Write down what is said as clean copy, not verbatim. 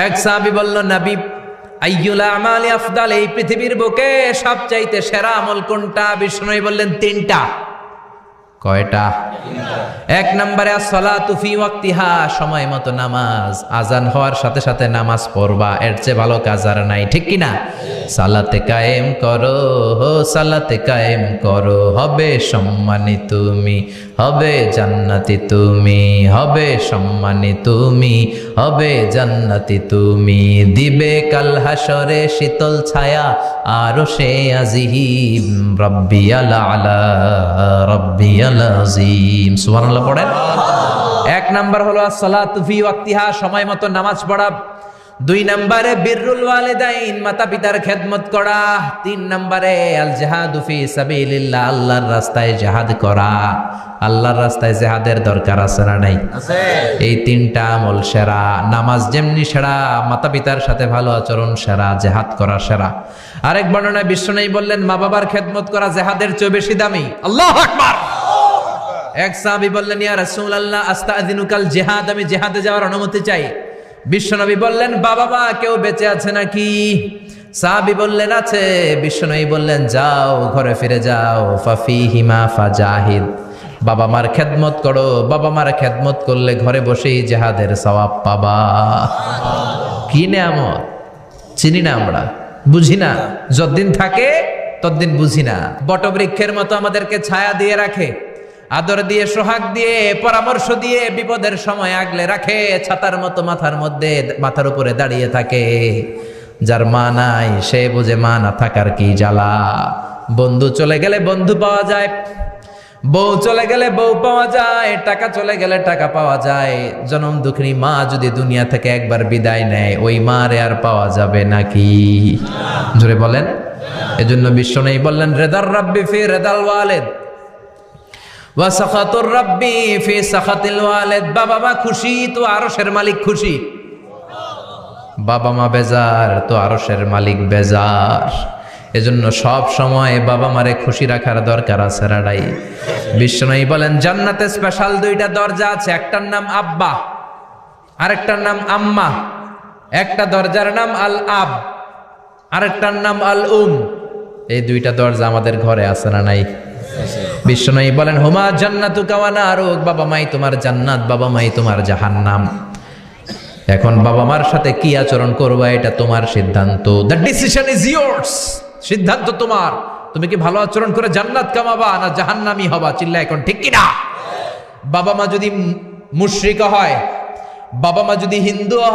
এক সাহাবী বলল, নবী আইয়ুল আমালি আফদাল, এই পৃথিবীর বুকে সবচাইতে সেরা আমল কোনটা? বিষ্ণু বললেন তিনটা। কয়টা? এক নম্বরে আসসালাতু ফি ওয়াক্তিহা, সময় মতো নামাজ, আজান হওয়ার সাথে সাথে নামাজ পড়বা, এর চেয়ে ভালো কাজ আর নাই, ঠিক কি না? সালাতে কায়েম করো, সালাতে কায়েম করো, হবে সম্মানী তুমি, হবে জান্নাতি তুমি, হবে সম্মানী তুমি, হবে জান্নাতি তুমি, দিবে কাল হাসরে শীতল ছায়া আরশে আজিম, রাব্বিয়াল আলা রাব্বিয়াল আযীম। সুবহানাল্লাহ পড়েন। এক নাম্বার হলো আসসালাতু ফি ওয়াক্তিহা, সময় মতো নামাজ পড়া। দুই নম্বরে বিররুল ওয়ালিদাইন, মাতা পিতার খেদমত করা। তিন নম্বরে আল জিহাদু ফি সাবিলিল্লাহ, আল্লাহর রাস্তায় জিহাদ করা। আল্লাহর রাস্তায় জিহাদের দরকার আছে না নাই? আছে। এই তিনটা আমল সেরা। নামাজ যেমনি সেরা, মাতা পিতার সাথে ভালো আচরণ সেরা, জিহাদ করা সেরা। আরেক বর্ণনায় বিশ্বনবী বললেন, মা বাবার খেদমত করা জিহাদের চেয়ে বেশি দামি। আল্লাহু আকবার। এক সাহাবী বললেন, ইয়া রাসূলুল্লাহ আস্তাযিনুকাল জিহাদ, আমি জিহাদে যাওয়ার অনুমতি চাই। বিশ্বনবী বললেন, বাবা মা কেউ বেঁচে আছে নাকি? সাহাবী বললেন, আছে। বিশ্বনবী বললেন, যাও ঘরে ফিরে যাও, ফাফিহিমা ফাজাহিদ, বাবা মার খেদমত করো। বাবা মার খেদমত করলে ঘরে বসেই জিহাদের সওয়াব পাবা। কি নেয়ামত, চিনি না আমরা, বুঝি না। যতদিন থাকে ততদিন বুঝি না। বটবৃক্ষের মতো আমাদেরকে ছায়া দিয়ে রাখে, আদর দিয়ে, সোহাগ দিয়ে, পরামর্শ দিয়ে, বিপদের সময় আগলে রাখে। ছাতার মতো মাথার মধ্যে, মাথার উপরে দাঁড়িয়ে থাকে। যার মা নাই সে বুঝে মা না থাকার কি জ্বালা। বন্ধু চলে গেলে বন্ধু পাওয়া যায়, বউ চলে গেলে বউ পাওয়া যায়, টাকা চলে গেলে টাকা পাওয়া যায়। জনম দুঃখিনী মা যদি দুনিয়া থেকে একবার বিদায় নেয়, ওই মারে আর পাওয়া যাবে নাকি? জোরে বলেন। এজন্য বিশ্বনবী বললেন, রেদার রাব্বি ফি রেদাল ওয়ালিদ ওয়া সাখাতুর রাব্বি ফি সাখাতিল ওয়ালিদ। বাবা মা খুশি তো আরশের মালিক খুশি, বাবা মা বেজার তো আরশের মালিক বেজার। এজন্য সব সময় বাবা মারে খুশি রাখার দরকার আছে রাডাই। বিশ্বনবী বলেন, জান্নাতে স্পেশাল দুইটা দরজা আছে, একটার নাম আব্বা, আরেকটার নাম আম্মা। একটা দরজার নাম আল আব, আরেকটার নাম আল উম। এই দুইটা দরজা আমাদের ঘরে আছে না নাই? বিশ্বনবী বলেন, হুমা জান্নাতুকা ওয়া নারুক, বাবা মাই তোমার জান্নাত, বাবা মাই তোমার জাহান্নাম। এখন বাবা মার সাথে কি আচরণ করবা এটা তোমার সিদ্ধান্ত। দ্য ডিসিশন ইজ ইয়ার্স, সিদ্ধান্ত তোমার। তুমি কি ভালো আচরণ করে জান্নাত কামাবা না জাহান্নামী হবা? চিল্লা এখন ঠিক কি না? বাবা মা যদি মুশরিক হয়, বাবা মা যদি হিন্দু হয়,